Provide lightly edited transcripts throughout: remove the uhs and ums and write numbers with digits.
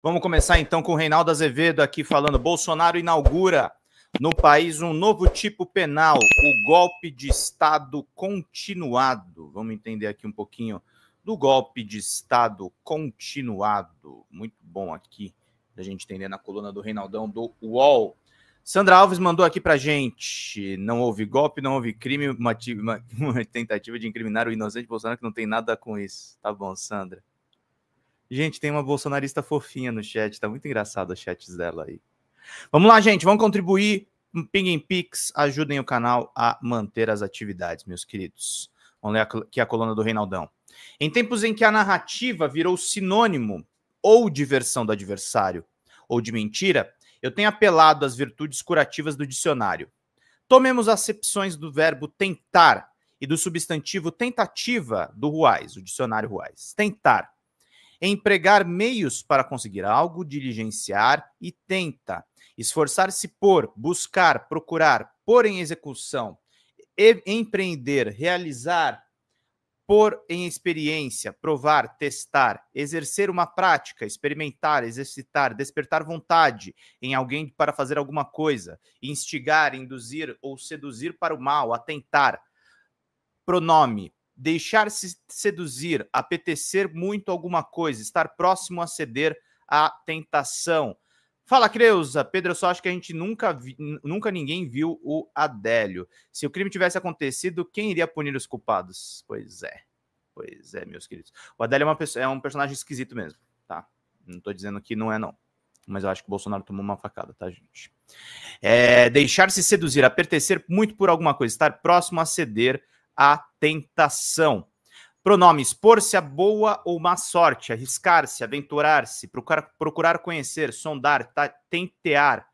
Vamos começar então com o Reinaldo Azevedo aqui falando. Bolsonaro inaugura no país um novo tipo penal, o golpe de Estado continuado. Vamos entender aqui um pouquinho do golpe de Estado continuado. Muito bom aqui a gente entender na coluna do Reinaldão do UOL. Sandra Alves mandou aqui pra gente: não houve golpe, não houve crime, uma tentativa de incriminar o inocente Bolsonaro que não tem nada com isso. Tá bom, Sandra. Gente, tem uma bolsonarista fofinha no chat, tá muito engraçado os chats dela aí. Vamos lá, gente, vamos contribuir. Ping em Pix, ajudem o canal a manter as atividades, meus queridos. Vamos ler aqui a coluna do Reinaldão. Em tempos em que a narrativa virou sinônimo ou de versão do adversário ou de mentira, eu tenho apelado às virtudes curativas do dicionário. Tomemos acepções do verbo tentar e do substantivo tentativa do Ruais, o dicionário Ruais. Tentar. Empregar meios para conseguir algo, diligenciar e tenta. Esforçar-se por, buscar, procurar, pôr em execução, empreender, realizar, pôr em experiência, provar, testar, exercer uma prática, experimentar, exercitar, despertar vontade em alguém para fazer alguma coisa, instigar, induzir ou seduzir para o mal, atentar. Pronome. Deixar-se seduzir, apetecer muito alguma coisa, estar próximo a ceder à tentação. Fala, Creuza. Pedro, eu só acho que a gente nunca ninguém viu o Adélio. Se o crime tivesse acontecido, quem iria punir os culpados? Pois é, meus queridos. O Adélio é um personagem esquisito mesmo, tá? Não tô dizendo que não é, não. Mas eu acho que o Bolsonaro tomou uma facada, tá, gente? Deixar-se seduzir, apetecer muito por alguma coisa, estar próximo a ceder a tentação. Pronome: expor-se a boa ou má sorte, arriscar-se, aventurar-se, procurar conhecer, sondar, tentear,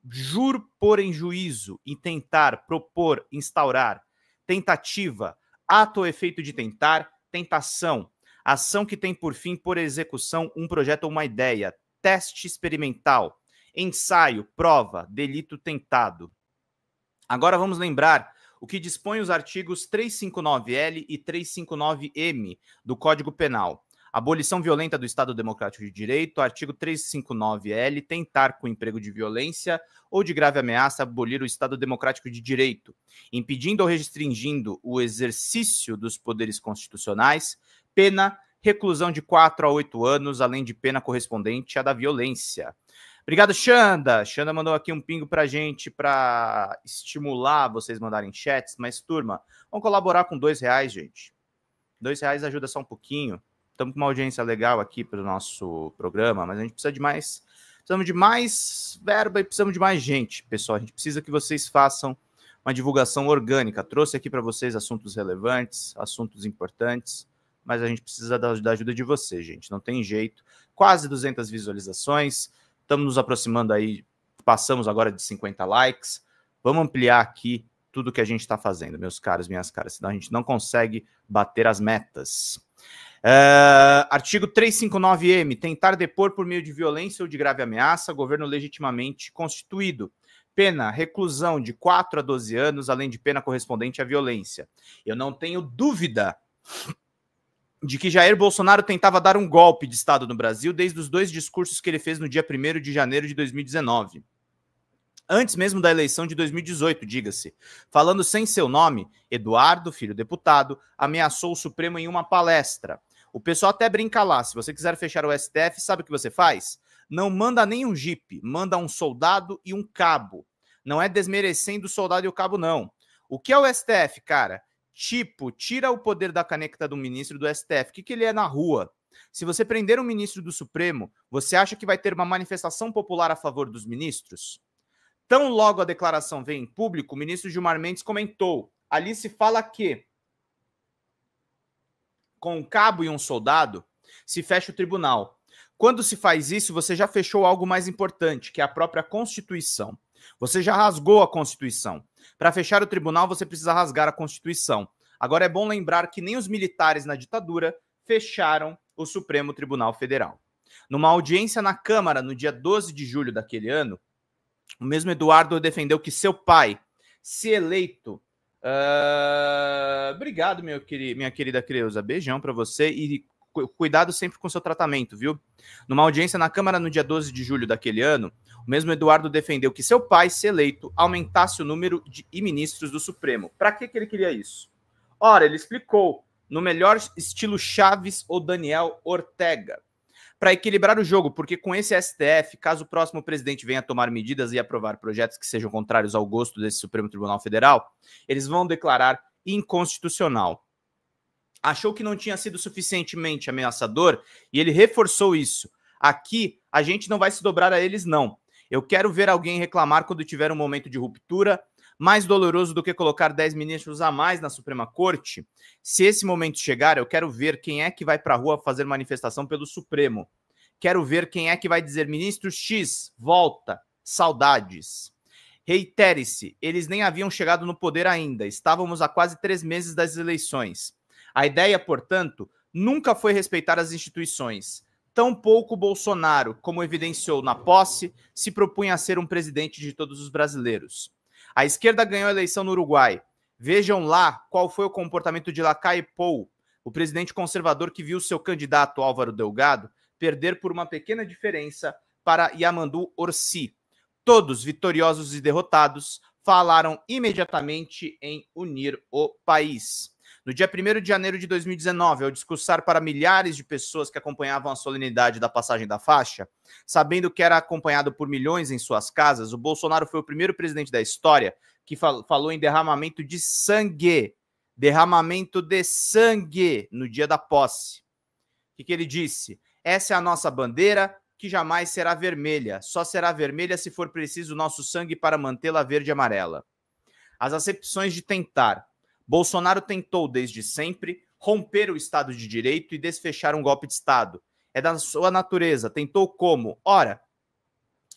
jur por em juízo, intentar, propor, instaurar, tentativa, ato ou efeito de tentar, tentação, ação que tem por fim, por execução, um projeto ou uma ideia, teste experimental, ensaio, prova, delito tentado. Agora vamos lembrar o que dispõe os artigos 359L e 359M do Código Penal. Abolição violenta do Estado Democrático de Direito, artigo 359L, tentar com emprego de violência ou de grave ameaça abolir o Estado Democrático de Direito, impedindo ou restringindo o exercício dos poderes constitucionais, pena, reclusão de 4 a 8 anos, além de pena correspondente à da violência. Obrigado, Xanda. Xanda mandou aqui um pingo pra gente para estimular vocês mandarem chats. Mas, turma, vamos colaborar com R$2, gente. R$2 ajuda só um pouquinho. Estamos com uma audiência legal aqui para o nosso programa, mas a gente precisa de mais. Precisamos de mais verba e precisamos de mais gente, pessoal. A gente precisa que vocês façam uma divulgação orgânica. Trouxe aqui para vocês assuntos relevantes, assuntos importantes, mas a gente precisa da ajuda de vocês, gente. Não tem jeito. Quase 200 visualizações. Estamos nos aproximando aí, passamos agora de 50 likes. Vamos ampliar aqui tudo que a gente está fazendo, meus caros, minhas caras, senão a gente não consegue bater as metas. Artigo 359M, tentar depor por meio de violência ou de grave ameaça, governo legitimamente constituído. Pena, reclusão de 4 a 12 anos, além de pena correspondente à violência. Eu não tenho dúvida de que Jair Bolsonaro tentava dar um golpe de Estado no Brasil desde os 2 discursos que ele fez no dia 1º de janeiro de 2019. Antes mesmo da eleição de 2018, diga-se. Falando sem seu nome, Eduardo, filho deputado, ameaçou o Supremo em uma palestra. O pessoal até brinca lá, se você quiser fechar o STF, sabe o que você faz? Não manda nem um jipe, manda um soldado e um cabo. Não é desmerecendo o soldado e o cabo, não. O que é o STF, cara? Tipo, tira o poder da caneta do ministro do STF. O que ele é na rua? Se você prender um ministro do Supremo, você acha que vai ter uma manifestação popular a favor dos ministros? Tão logo a declaração vem em público, o ministro Gilmar Mendes comentou. Ali se fala que com um cabo e um soldado se fecha o tribunal. Quando se faz isso, você já fechou algo mais importante, que é a própria Constituição. Você já rasgou a Constituição. Para fechar o tribunal, você precisa rasgar a Constituição. Agora é bom lembrar que nem os militares na ditadura fecharam o Supremo Tribunal Federal. Numa audiência na Câmara, no dia 12 de julho daquele ano, o mesmo Eduardo defendeu que seu pai, se eleito... Obrigado, minha querida Creuza. Beijão para você. E cuidado sempre com seu tratamento, viu? Numa audiência na Câmara no dia 12 de julho daquele ano, o mesmo Eduardo defendeu que seu pai, se eleito, aumentasse o número de ministros do Supremo. Para que ele queria isso? Ora, ele explicou, no melhor estilo Chaves ou Daniel Ortega, para equilibrar o jogo, porque com esse STF, caso o próximo presidente venha tomar medidas e aprovar projetos que sejam contrários ao gosto desse Supremo Tribunal Federal, eles vão declarar inconstitucional. Achou que não tinha sido suficientemente ameaçador e ele reforçou isso. Aqui, a gente não vai se dobrar a eles, não. Eu quero ver alguém reclamar quando tiver um momento de ruptura, mais doloroso do que colocar 10 ministros a mais na Suprema Corte. Se esse momento chegar, eu quero ver quem é que vai para a rua fazer manifestação pelo Supremo. Quero ver quem é que vai dizer, ministro X, volta, saudades. Reitere-se, eles nem haviam chegado no poder ainda, estávamos há quase 3 meses das eleições. A ideia, portanto, nunca foi respeitar as instituições. Tampouco Bolsonaro, como evidenciou na posse, se propunha a ser um presidente de todos os brasileiros. A esquerda ganhou a eleição no Uruguai. Vejam lá qual foi o comportamento de Lacaille Pou, o presidente conservador que viu seu candidato Álvaro Delgado perder por uma pequena diferença para Yamandu Orsi. Todos, vitoriosos e derrotados, falaram imediatamente em unir o país. No dia 1º de janeiro de 2019, ao discursar para milhares de pessoas que acompanhavam a solenidade da passagem da faixa, sabendo que era acompanhado por milhões em suas casas, o Bolsonaro foi o primeiro presidente da história que falou em derramamento de sangue. Derramamento de sangue no dia da posse. O que ele disse? Essa é a nossa bandeira, que jamais será vermelha. Só será vermelha se for preciso nosso sangue para mantê-la verde e amarela. As acepções de tentar. Bolsonaro tentou, desde sempre, romper o Estado de Direito e desfechar um golpe de Estado. É da sua natureza. Tentou como? Ora,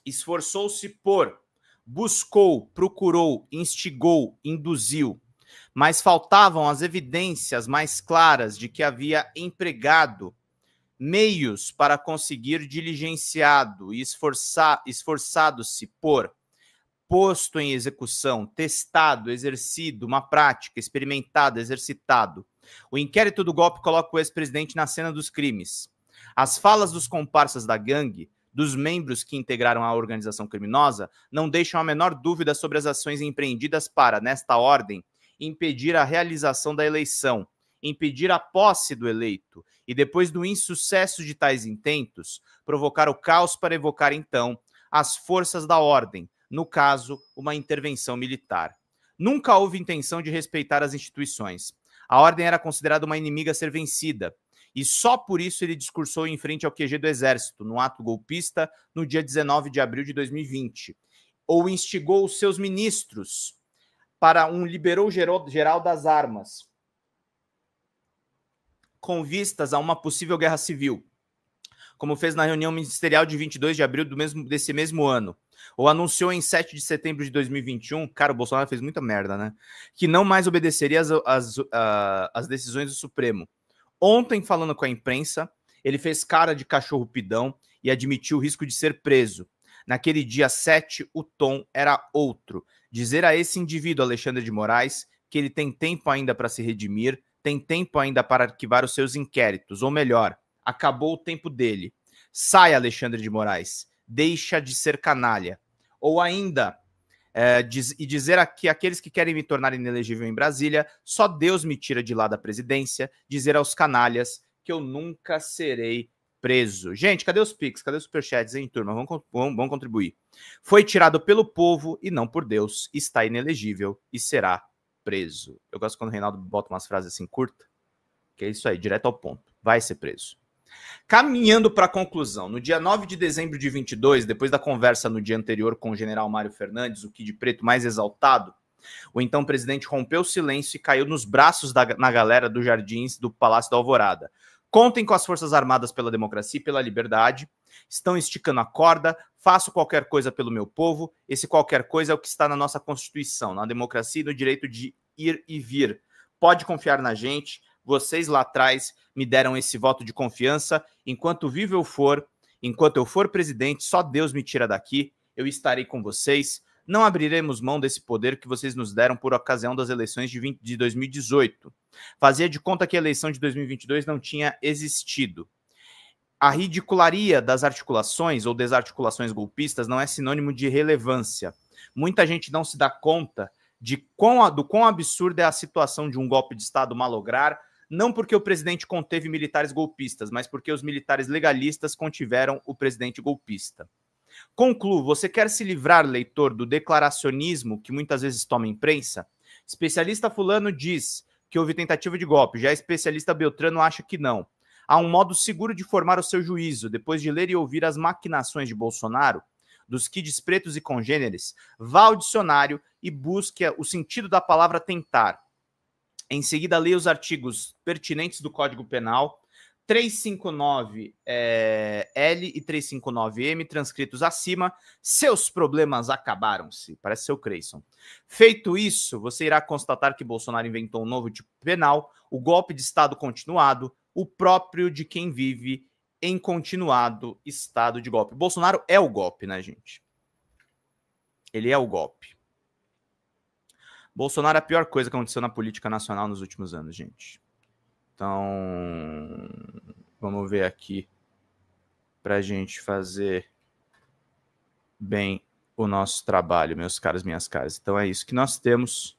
esforçou-se por, buscou, procurou, instigou, induziu. Mas faltavam as evidências mais claras de que havia empregado meios para conseguir diligenciado e esforçado-se por posto em execução, testado, exercido, uma prática, experimentado, exercitado. O inquérito do golpe coloca o ex-presidente na cena dos crimes. As falas dos comparsas da gangue, dos membros que integraram a organização criminosa, não deixam a menor dúvida sobre as ações empreendidas para, nesta ordem, impedir a realização da eleição, impedir a posse do eleito e, depois do insucesso de tais intentos, provocar o caos para evocar, então, as forças da ordem, no caso, uma intervenção militar. Nunca houve intenção de respeitar as instituições. A ordem era considerada uma inimiga a ser vencida, e só por isso ele discursou em frente ao QG do Exército, no ato golpista, no dia 19 de abril de 2020, ou instigou os seus ministros para um liberou geral das armas, com vistas a uma possível guerra civil, como fez na reunião ministerial de 22 de abril desse mesmo ano, ou anunciou em 7 de setembro de 2021, cara, o Bolsonaro fez muita merda, né? Que não mais obedeceria às decisões do Supremo. Ontem, falando com a imprensa, ele fez cara de cachorro pidão e admitiu o risco de ser preso. Naquele dia 7, o tom era outro. Dizer a esse indivíduo, Alexandre de Moraes, que ele tem tempo ainda para se redimir, tem tempo ainda para arquivar os seus inquéritos, ou melhor, acabou o tempo dele. Sai, Alexandre de Moraes. Deixa de ser canalha. Ou ainda, dizer que aqueles que querem me tornar inelegível em Brasília, só Deus me tira de lá da presidência, dizer aos canalhas que eu nunca serei preso. Gente, cadê os Pix? Cadê os superchats, hein, turma? Vamos contribuir. Foi tirado pelo povo e não por Deus. Está inelegível e será preso. Eu gosto quando o Reinaldo bota umas frases assim curtas, que é isso aí, direto ao ponto. Vai ser preso. Caminhando para a conclusão, no dia 9 de dezembro de 22, depois da conversa no dia anterior com o general Mário Fernandes, o Kid Preto mais exaltado, o então presidente rompeu o silêncio e caiu nos braços na galera dos jardins do Palácio da Alvorada. Contem com as Forças Armadas pela democracia e pela liberdade, estão esticando a corda, faço qualquer coisa pelo meu povo, esse qualquer coisa é o que está na nossa Constituição, na democracia e no direito de ir e vir. Pode confiar na gente, vocês lá atrás me deram esse voto de confiança. Enquanto vivo eu for, enquanto eu for presidente, só Deus me tira daqui. Eu estarei com vocês. Não abriremos mão desse poder que vocês nos deram por ocasião das eleições de 2018. Fazia de conta que a eleição de 2022 não tinha existido. A ridicularia das articulações ou desarticulações golpistas não é sinônimo de relevância. Muita gente não se dá conta do quão absurda é a situação de um golpe de Estado malograr, não porque o presidente conteve militares golpistas, mas porque os militares legalistas contiveram o presidente golpista. Concluo, você quer se livrar, leitor, do declaracionismo que muitas vezes toma imprensa? Especialista fulano diz que houve tentativa de golpe, já especialista Beltrano acha que não. Há um modo seguro de formar o seu juízo, depois de ler e ouvir as maquinações de Bolsonaro, dos kids pretos e congêneres, vá ao dicionário e busque o sentido da palavra tentar. Em seguida, leia os artigos pertinentes do Código Penal, 359L e 359M, transcritos acima. Seus problemas acabaram-se. Parece ser o Creyson. Feito isso, você irá constatar que Bolsonaro inventou um novo tipo penal, o golpe de Estado continuado, o próprio de quem vive em continuado estado de golpe. Bolsonaro é o golpe, né, gente? Ele é o golpe. Bolsonaro é a pior coisa que aconteceu na política nacional nos últimos anos, gente. Então, vamos ver aqui para a gente fazer bem o nosso trabalho, meus caros, minhas caras. Então é isso que nós temos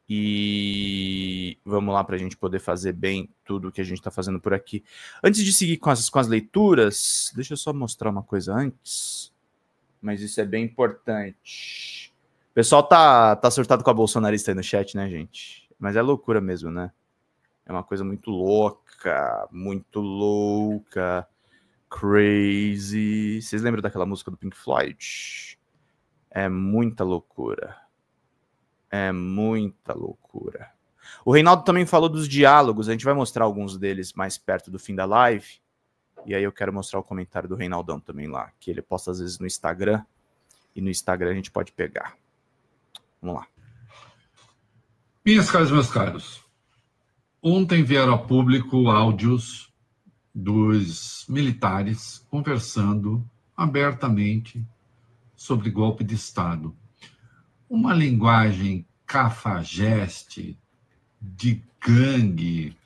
e vamos lá para a gente poder fazer bem tudo o que a gente está fazendo por aqui. Antes de seguir com as leituras, deixa eu só mostrar uma coisa antes, mas isso é bem importante. O pessoal tá surtado com a bolsonarista aí no chat, né, gente? Mas é loucura mesmo, né? É uma coisa muito louca, crazy. Vocês lembram daquela música do Pink Floyd? É muita loucura. É muita loucura. O Reinaldo também falou dos diálogos, a gente vai mostrar alguns deles mais perto do fim da live. E aí eu quero mostrar o comentário do Reinaldão também lá, que ele posta às vezes no Instagram, e no Instagram a gente pode pegar. Vamos lá. Minhas caras, meus caros, ontem vieram a público áudios dos militares conversando abertamente sobre golpe de Estado. Uma linguagem cafajeste, de gangue,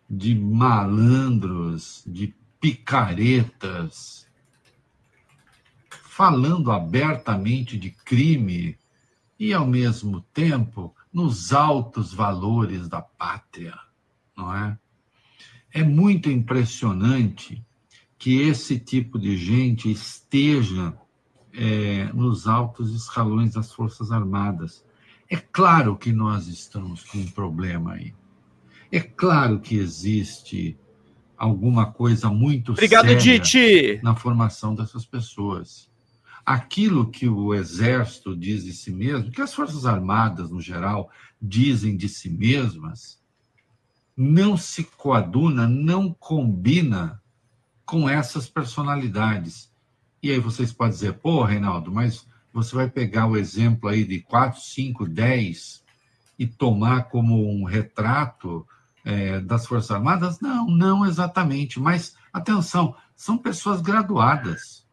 de malandros, de picaretas, falando abertamente de crime e, ao mesmo tempo, nos altos valores da pátria, não é? É muito impressionante que esse tipo de gente esteja nos altos escalões das Forças Armadas. É claro que nós estamos com um problema aí. É claro que existe alguma coisa muito séria Diti, na formação dessas pessoas. Aquilo que o Exército diz de si mesmo, que as Forças Armadas, no geral, dizem de si mesmas, não se coaduna, não combina com essas personalidades. E aí vocês podem dizer, pô, Reinaldo, mas você vai pegar o exemplo aí de 4, 5, 10 e tomar como um retrato das Forças Armadas? Não, não exatamente. Mas, atenção, são pessoas graduadas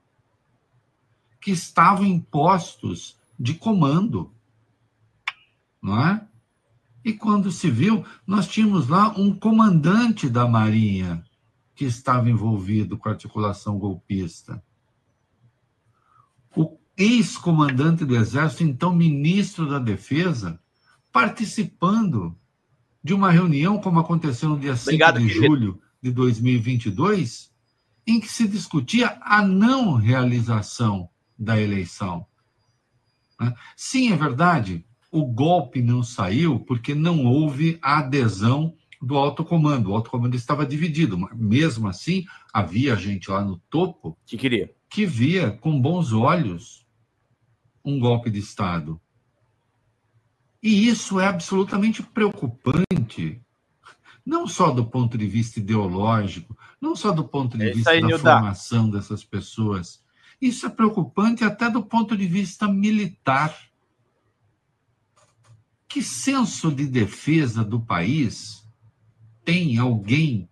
que estavam em postos de comando, não é? E quando se viu, nós tínhamos lá um comandante da Marinha que estava envolvido com a articulação golpista. O ex-comandante do Exército, então ministro da Defesa, participando de uma reunião, como aconteceu no dia 5 de julho de 2022, em que se discutia a não realização da eleição. Sim, é verdade, o golpe não saiu porque não houve a adesão do alto comando. O alto comando estava dividido, mas mesmo assim havia gente lá no topo que via com bons olhos um golpe de Estado. E isso é absolutamente preocupante, não só do ponto de vista ideológico, não só do ponto de vista da formação dessas pessoas. Isso é preocupante até do ponto de vista militar. Que senso de defesa do país tem alguém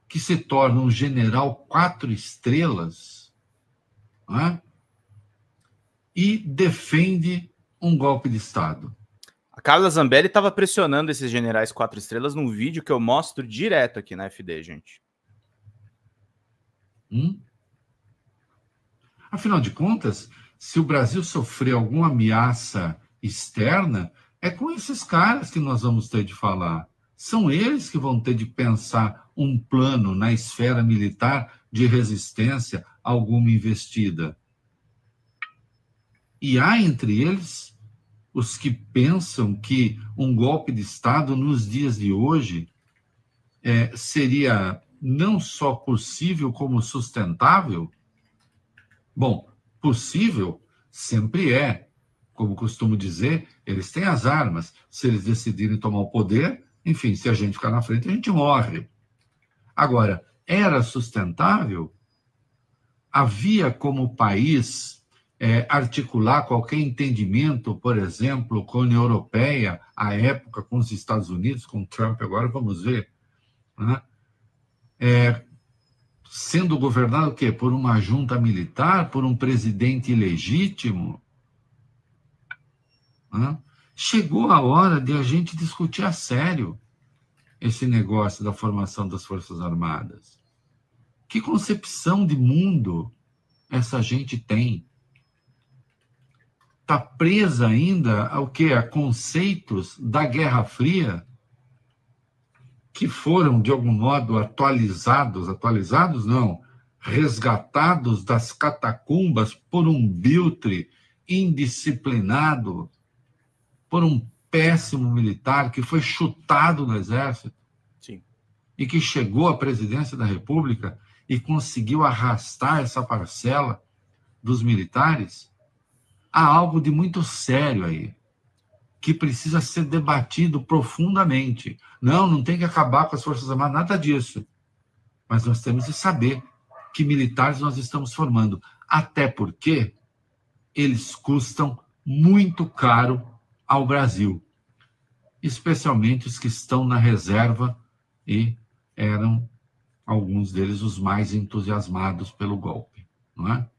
que se torna um general 4 estrelas, não é? e defende um golpe de Estado. A Carla Zambelli estava pressionando esses generais 4 estrelas num vídeo que eu mostro direto aqui na FD, gente. Afinal de contas, se o Brasil sofrer alguma ameaça externa, é com esses caras que nós vamos ter de falar. São eles que vão ter de pensar um plano na esfera militar de resistência a alguma investida. E há entre eles os que pensam que um golpe de Estado nos dias de hoje seria não só possível como sustentável. Bom, possível sempre é. Como costumo dizer, eles têm as armas. Se eles decidirem tomar o poder, enfim, se a gente ficar na frente, a gente morre. Agora, era sustentável? Havia como país articular qualquer entendimento, por exemplo, com a União Europeia, à época com os Estados Unidos, com Trump, agora vamos ver, né? Sendo governado o quê? Por uma junta militar, por um presidente ilegítimo? Né? Chegou a hora de a gente discutir a sério esse negócio da formação das Forças Armadas. Que concepção de mundo essa gente tem? Está presa ainda ao quê? A conceitos da Guerra Fria que foram, de algum modo, atualizados não, resgatados das catacumbas por um biltre indisciplinado, por um péssimo militar que foi chutado no exército. Sim. E que chegou à presidência da República e conseguiu arrastar essa parcela dos militares. Há algo de muito sério aí, que precisa ser debatido profundamente. Não tem que acabar com as Forças Armadas, nada disso. Mas nós temos de saber que militares nós estamos formando, até porque eles custam muito caro ao Brasil, especialmente os que estão na reserva e eram, alguns deles, os mais entusiasmados pelo golpe, não é?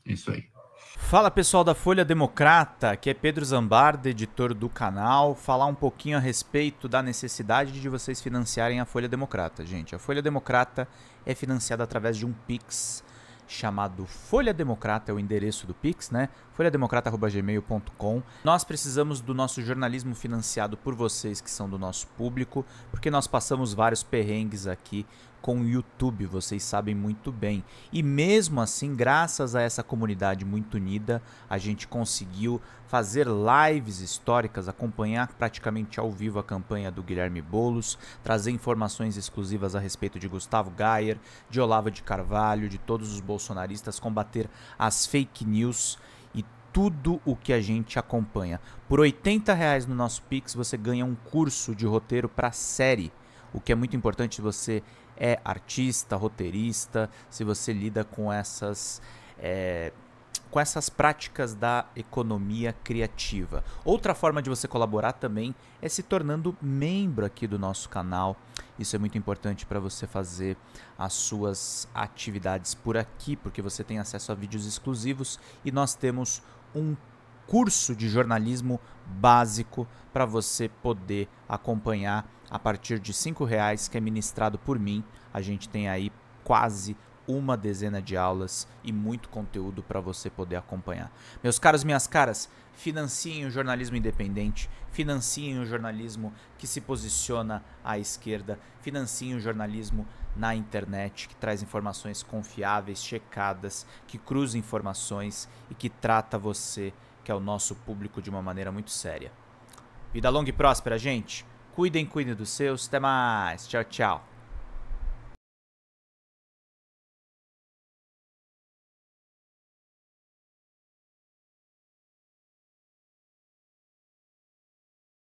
É isso aí. Fala pessoal da Folha Democrata, aqui é Pedro Zambarda, editor do canal, falar um pouquinho a respeito da necessidade de vocês financiarem a Folha Democrata. Gente, a Folha Democrata é financiada através de um Pix chamado Folha Democrata, é o endereço do Pix, né? folhademocrata@gmail.com. Nós precisamos do nosso jornalismo financiado por vocês que são do nosso público, porque nós passamos vários perrengues aqui com o YouTube, vocês sabem muito bem. E mesmo assim, graças a essa comunidade muito unida, a gente conseguiu fazer lives históricas, acompanhar praticamente ao vivo a campanha do Guilherme Boulos, trazer informações exclusivas a respeito de Gustavo Gayer, de Olavo de Carvalho, de todos os bolsonaristas, combater as fake news e tudo o que a gente acompanha. Por R$80 no nosso Pix você ganha um curso de roteiro para série, o que é muito importante se você é artista, roteirista, se você lida com essas práticas da economia criativa. Outra forma de você colaborar também é se tornando membro aqui do nosso canal. Isso é muito importante para você fazer as suas atividades por aqui, porque você tem acesso a vídeos exclusivos e nós temos um curso de jornalismo básico para você poder acompanhar a partir de R$5, que é ministrado por mim. A gente tem aí quase uma dezena de aulas e muito conteúdo para você poder acompanhar. Meus caros, minhas caras, financiem o jornalismo independente, financiem o jornalismo que se posiciona à esquerda, financiem o jornalismo na internet, que traz informações confiáveis, checadas, que cruza informações e que trata você, que é o nosso público, de uma maneira muito séria. Vida longa e próspera, gente. Cuidem dos seus. Até mais. Tchau, tchau.